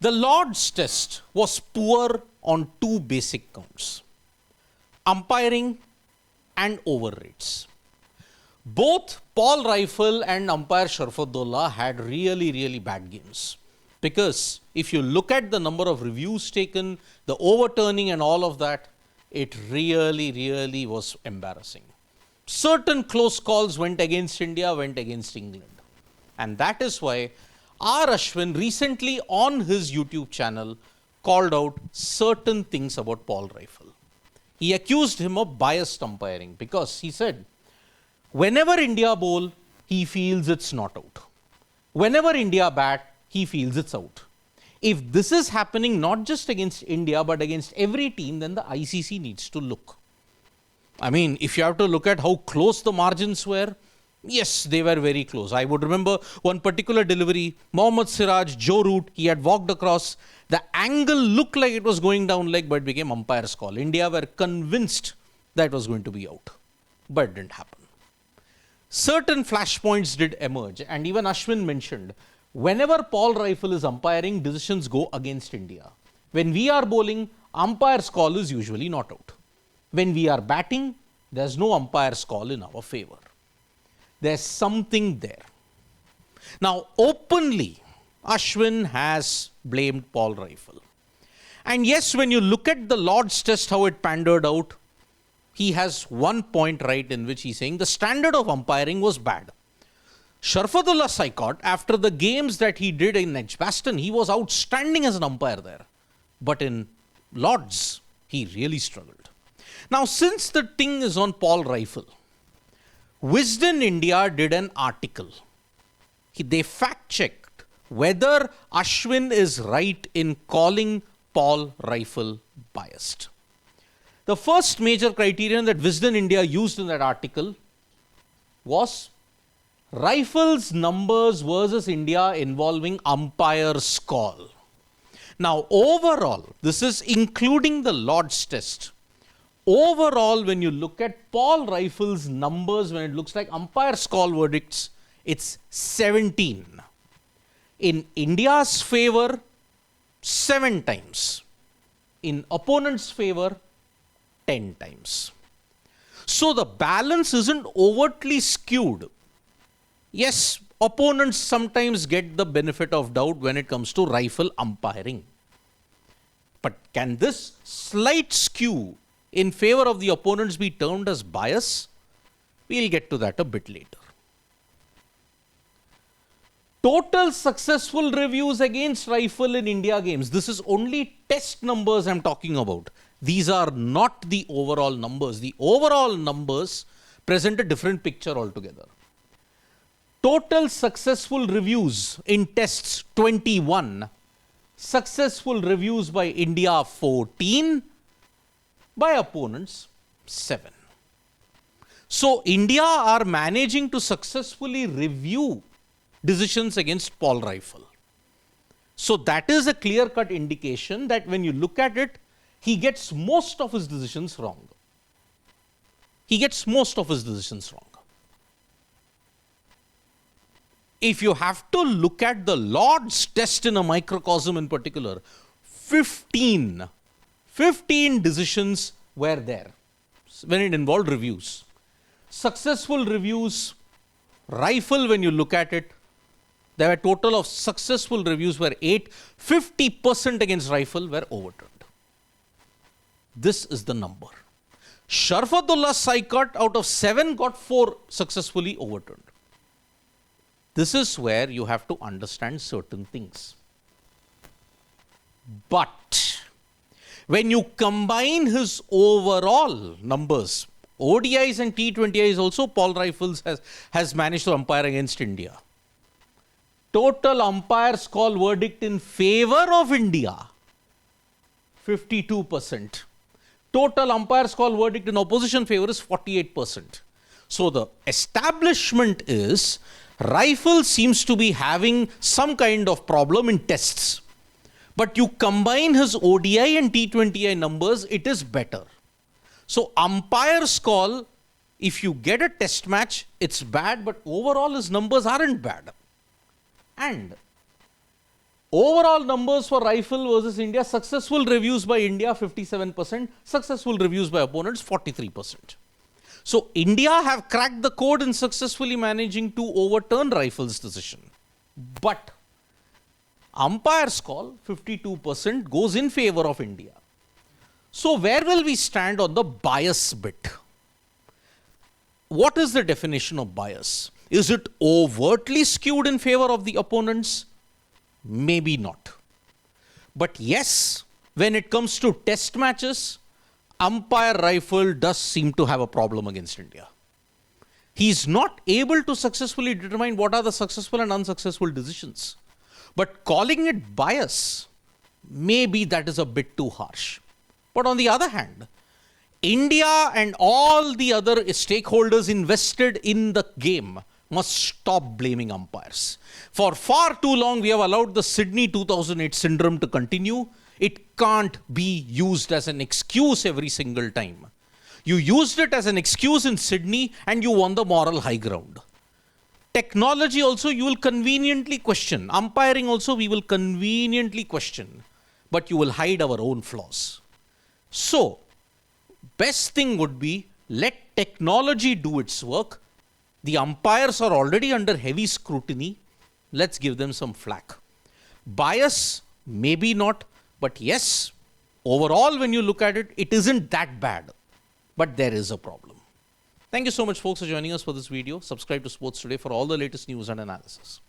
The Lord's test was poor on two basic counts: umpiring and over rates. Both Paul Reiffel and umpire Sharfuddoula had really bad games. Because if you look at the number of reviews taken, the overturning and all of that, it really was embarrassing. Certain close calls went against India, went against England. And that is why R Ashwin recently on his YouTube channel called out certain things about Paul Reiffel. He accused him of biased umpiring because he said, whenever India bowl, he feels it's not out. Whenever India bat, he feels it's out. If this is happening not just against India, but against every team, then the ICC needs to look. I mean, if you have to look at how close the margins were, yes, they were very close. I would remember one particular delivery, Mohammad Siraj, Joe Root, he had walked across. The angle looked like it was going down leg, but it became umpire's call. India were convinced that it was going to be out, but it didn't happen. Certain flashpoints did emerge, and even Ashwin mentioned, whenever Paul Reiffel is umpiring, decisions go against India. When we are bowling, umpire's call is usually not out. When we are batting, there's no umpire's call in our favor. There's something there. Now, openly, Ashwin has blamed Paul Reiffel. And yes, when you look at the Lord's test, how it pandered out, he has one point right in which he's saying the standard of umpiring was bad. Sharfuddoula Saikat, after the games that he did in Edgbaston, he was outstanding as an umpire there. But in Lords, he really struggled. Now, since the thing is on Paul Reiffel, Wisden India did an article. They fact-checked whether Ashwin is right in calling Paul Reiffel biased. The first major criterion that Wisden India used in that article was Reiffel's numbers versus India involving umpire's call. Now, overall, this is including the Lord's test. Overall, when you look at Paul Reiffel's numbers, when it looks like umpire's call verdicts, it's 17. In India's favor, 7 times. In opponent's favor, 10 times. So the balance isn't overtly skewed. Yes, opponents sometimes get the benefit of doubt when it comes to Reiffel umpiring. But can this slight skew in favor of the opponents be termed as bias? We'll get to that a bit later. Total successful reviews against Reiffel in India games. This is only test numbers I'm talking about. These are not the overall numbers. The overall numbers present a different picture altogether. Total successful reviews in tests 21. Successful reviews by India 14. By opponents 7. So India are managing to successfully review decisions against Paul Reiffel. So that is a clear-cut indication that when you look at it, he gets most of his decisions wrong. He gets most of his decisions wrong. If you have to look at the Lord's test in a microcosm in particular, 15 decisions were there when it involved reviews. Successful reviews, Reiffel, when you look at it, there were a total of successful reviews were 8, 50% against Reiffel were overturned. This is the number. Sharfuddoula Saikat out of 7 got 4 successfully overturned. This is where you have to understand certain things. But when you combine his overall numbers, ODIs and T20Is also, Paul Reiffel has managed to umpire against India. Total umpire's call verdict in favor of India, 52%. Total umpire's call verdict in opposition favor is 48%. So the establishment is Reiffel seems to be having some kind of problem in tests. But you combine his ODI and T20I numbers, it is better. So umpire's call, if you get a test match, it's bad, but overall his numbers aren't bad. And Overall numbers for Reiffel versus India: successful reviews by India 57%, successful reviews by opponents 43%. So India have cracked the code in successfully managing to overturn Reiffel's decision. But umpire's call 52% goes in favor of India. So where will we stand on the bias bit? What is the definition of bias? Is it overtly skewed in favor of the opponents? Maybe not. But yes, when it comes to test matches, umpire Reiffel does seem to have a problem against India. He is not able to successfully determine what are the successful and unsuccessful decisions. But calling it bias, maybe that is a bit too harsh. But on the other hand, India and all the other stakeholders invested in the game must stop blaming umpires. For far too long, we have allowed the Sydney 2008 syndrome to continue. It can't be used as an excuse every single time. You used it as an excuse in Sydney and you won the moral high ground. Technology also you will conveniently question. Umpiring also we will conveniently question. But you will hide our own flaws. So, best thing would be let technology do its work. The umpires are already under heavy scrutiny. Let's give them some flack. Bias, maybe not. But yes, overall when you look at it, it isn't that bad. But there is a problem. Thank you so much folks for joining us for this video. Subscribe to Sports Today for all the latest news and analysis.